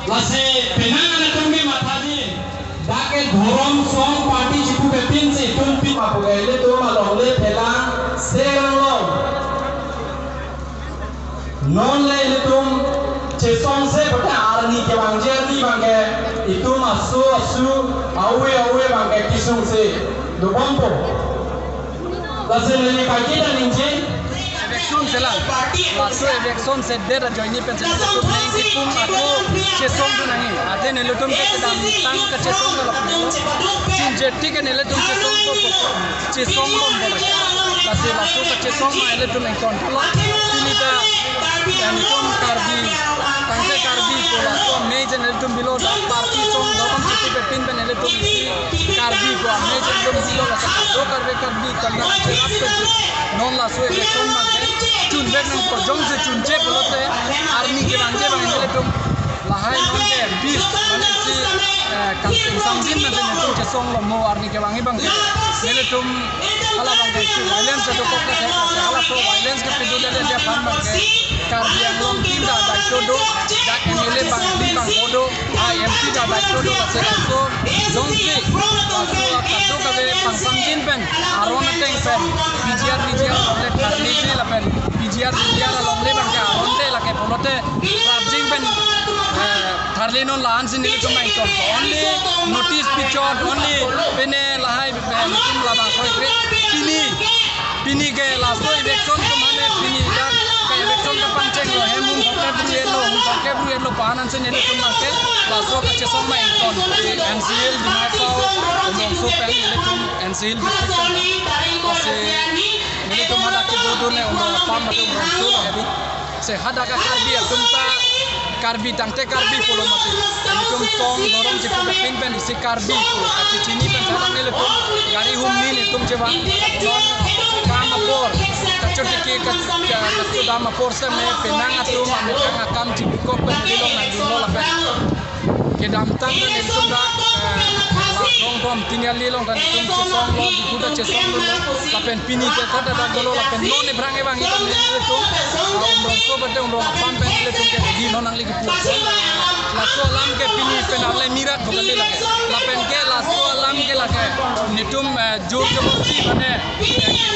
lase penang na tumbe matadi dake dhorom song party chipu ke pin se tum pin ma pugele to ma longle phelang serang lo non le tum che song se bata arni ke bangjer ni bangke itu masu asu awe bangke kisung se do bompo lase le kaki dan ninje election sela laso election se dera joini pension se tum nei ki tum ato chesong tu nahi ade ne lutum ke dam tang ka chesong la tin je tik ne le tum chesong ko chesong bom bola lase laso ka chesong ma le tum en kon plo tinita yani tum karbi tangse karbi ko laso nei je ne tum bilo da party song dokam chitu ke pin ben le tum karbi ko nei je tum bilo la sa do karbe karbi kalna cherat pe non laso election ma chun bek nang ko jong se chun che bolote army ke bangje bangje tum lahai non ke bis mane si kapten samjin na den tum che song lo mo army ke bangi bangke nele tum ala bangke si violence to ko ke ala so violence ke pidu le dia pan bangke kar biang long tim da dai to do da emele bang tim bang bodo imp da dai to do la se so jong se so ka to ka be pang samjin pen aron teng pen bijia le karni se la pen bijia long le bangke aron te la ke bolote rajing pen Tharlinon lahan sin nili tumai ton only notice picture only pene lahai tum laba koi pini ke lasto election tumane pini da ke election ka pancheng lo hemum ke bruelo panan sin nili tumake lasto ka chesom mai ton NCL dimakau umong so pen nili tum NCL district ase nili tum hada ke do ne umong pam mate umong so hebi se hada ka karbi tumta karbi tangte karbi polo mati tum song dorong si pun pin pen si karbi polo kaci cini pen salang nele tum gari humni ne tum ceba non kam apor kacur tiki kacu dam apor se me penang atum ame kang akam cipiko pen dilong nang dino la pen ke dam tang ne tum da rong rom tinggal lilong dan tum si song lo di kuda si song lo la pen pini ke kota da golo la pen non ne brange bang itam ne tum umrong so bete umrong apam pen le tum ke di non nang ligi pur la so lam ke pini pen ale mirat bogale lage la pen ke la so lam ke lage nitum jor jomosti mane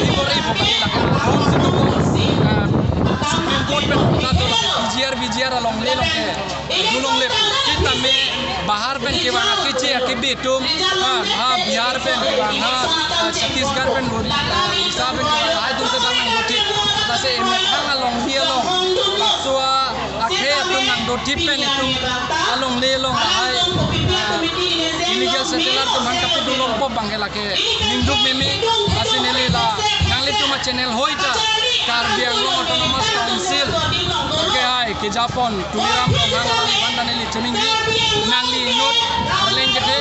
dibori bogale lage hom se to Supreme Court pen kota to bijiar along le long ke dulong le kita me bahar pen ke bang akiche akibe tum ha bihar pen ke bang ha Chhattisgarh pen Odisha pen ke bang hai dum se dang goti la se me thang along dia long la so akhe tum nang do tip pen tum along le long hai illegal settler tum han kapi dulong po bang la ke ningduk meme asinele la nang le tum channel hoita Karbi Anglong Autonomous Council ke hai ke Japon tuliram nang bandaneli tumingi nangli not arleng ke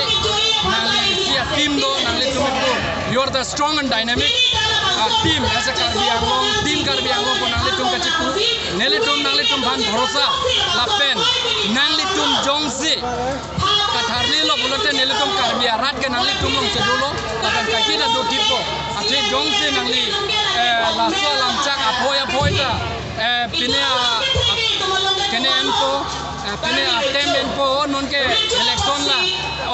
nangli sia team do nangli tumiko you are the strong and dynamic team as a Karbi Anglong team Karbi Anglong ko nangli tum ka chipu nele tum nangli tum bhan bharosa lapen nangli tum jongsi katharli lo bulote nele tum Karbi arat ke nangli tum long sedulo lapen kaki da do tipo ate jongsi nangli laso lamchak apoy ta pine kene enpo pine atem enpo non ke election la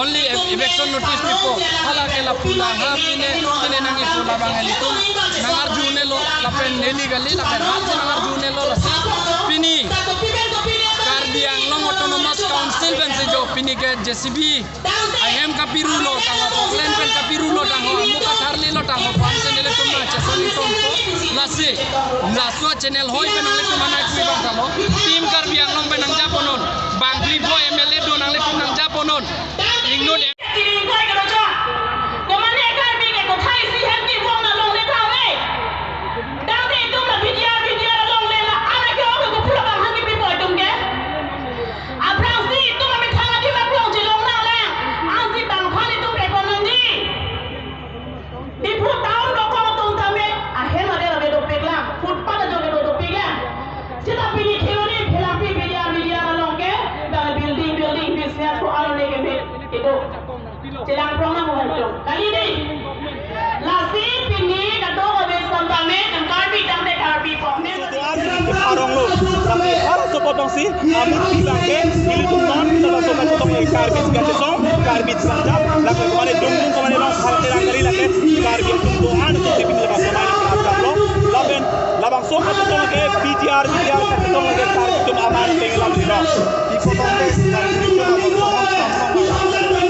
only election notice pipo hala ke la pula ha pine nangi pula bangali tum nangar june lo la pen neli gali la pen nangar june lo la pini Karbi Anglong Autonomous Council ben se jo pini ke JCB IM kapirulo tango Portland pen kapirulo tango muka tharli lo tango panse nele tum na chesoni tonko lase laswa channel hoi pen nang le tum na kui bang talo team Karbi Anglong pen nang japonon bangli bo MLA do nang le tum nang japonon ignod Jelang program mohon kali ini lasi pini kado kode sampame Karbi tangte Karbi pomne arong lo tapi harus potong sih amit pisang ke ini tuh non bijar ketong lagi tar tum aman pengelam dino di potong tes dan itu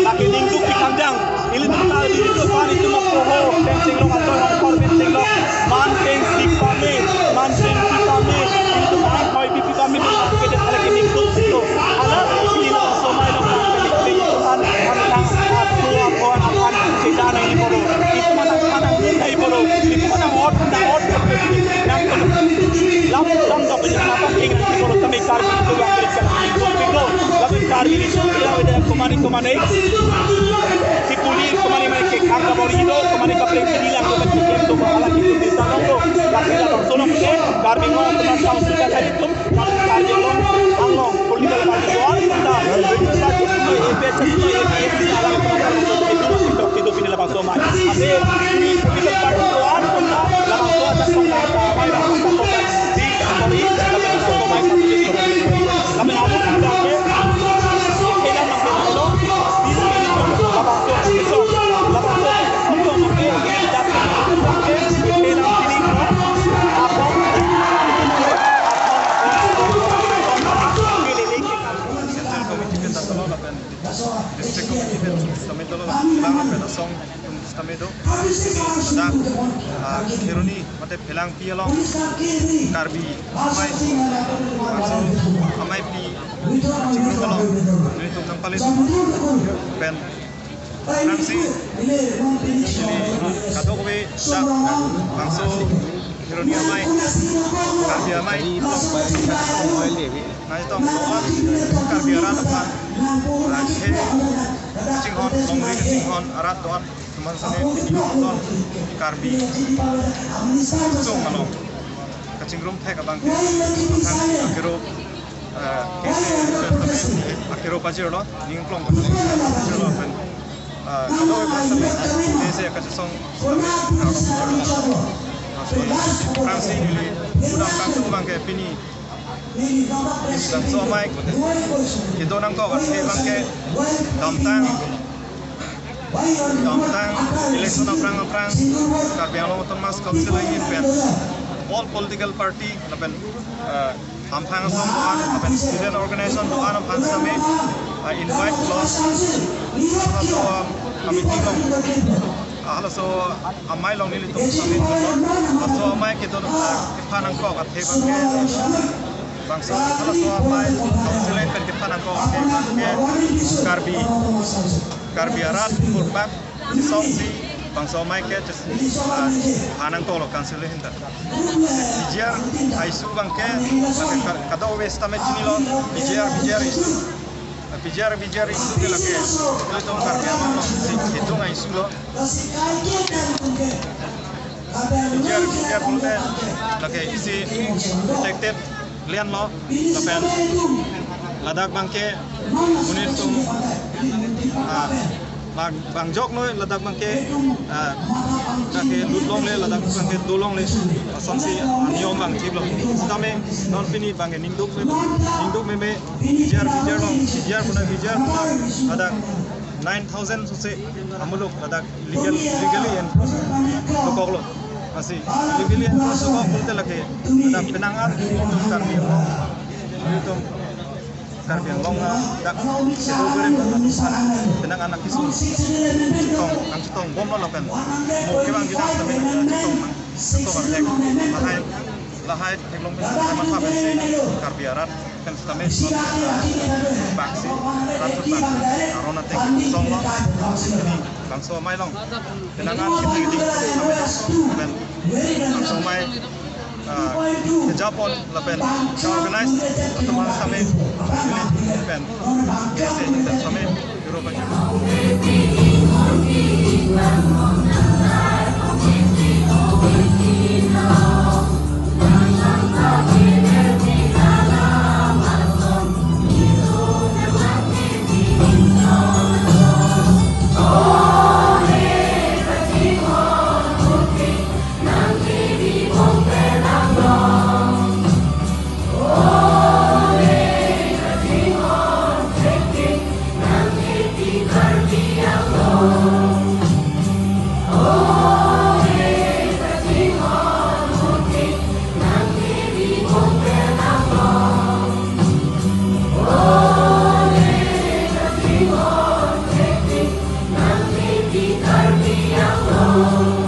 lagi ningku pikandang ili tata di itu pan itu mau poho fencing lo atau orang fencing lo manting sikame itu main koi pipi kami aku kita lagi ningku itu ala ini lo somai lo pan antang aku akan kita ini boro itu mana ini boro itu mana hot lawan dok kenapa ingin boro kami kari itu yang berikan itu lawan kari itu ya udah kemana si puli kemana ke kangga bori itu kemana ke play bilang ke betul itu ala itu di sana lo tapi la sono ke kari mau teman tahu sudah tadi itu kari lo anglo puli dalam baju soal kita satu itu itu ala itu pindah lapang soma abe ini kita party soal kita lapang soal ada soma mai lapang soal di bori lapang soal mai satu di lapang abu kita ke kita nak lo District Committee kami dulu bilang pada song kami itu dah kiruni mate bilang pialong karbi amai pi cikgu kalau ini tu nampalin pen Fransi jadi kado kowe dah bangso kiruni amai karbi amai nah itu karbi aran apa Cinghon, Longri Cinghon, Arat Doan, teman sana Cinghon, Karbi, Sung Malong, Kacingrum Teh Kabang, Akhiro, Akhiro Pajero lo, Ningklong, Pajero pen, kalau sampai desa Kacisong, Fransi ini sudah kampung bangke Pini. Bangso mai kita nang kau bangke damtang election perang karbiang lo Thomas Council ini pen all political party napen hampang som napen student organization doan am hansame I invite los so committee long ahla so amai long nili tum samin so amai kita panang kau kat bangke bangsa kalau soal mai selain pendidikan aku karbi arat kurban disongsi bangsa mai ke anang tolo kansel hinta bijar aisu bangke kata wes tamet sini lo bijar isu ke lagi itu tuh karbi amam itu aisu lo bijar boleh lagi isi protected lian lo lapen ladak bangke munir tum bang jok no ladak bangke kake dulong le ladak bangke dulong le asam si niom bang tiblo stame non fini bangke ningduk meme bijar puna ada 9,000 suse amuluk ladak legally enforced lokolo masih legally enforced kok kulte lagi ada penangan untuk karbiang long dak sedo goreng penang anak isu citong bom lo lapen mau kebang kita sampai citong tek lahai teklong teman apa sih karbiarat kan sampai baksi ratus bang arona tek song lo ini bangso mai long penangan kita sampai bangso mai Japon lapen organize teman kami ini pen dan kami Eropa Alone.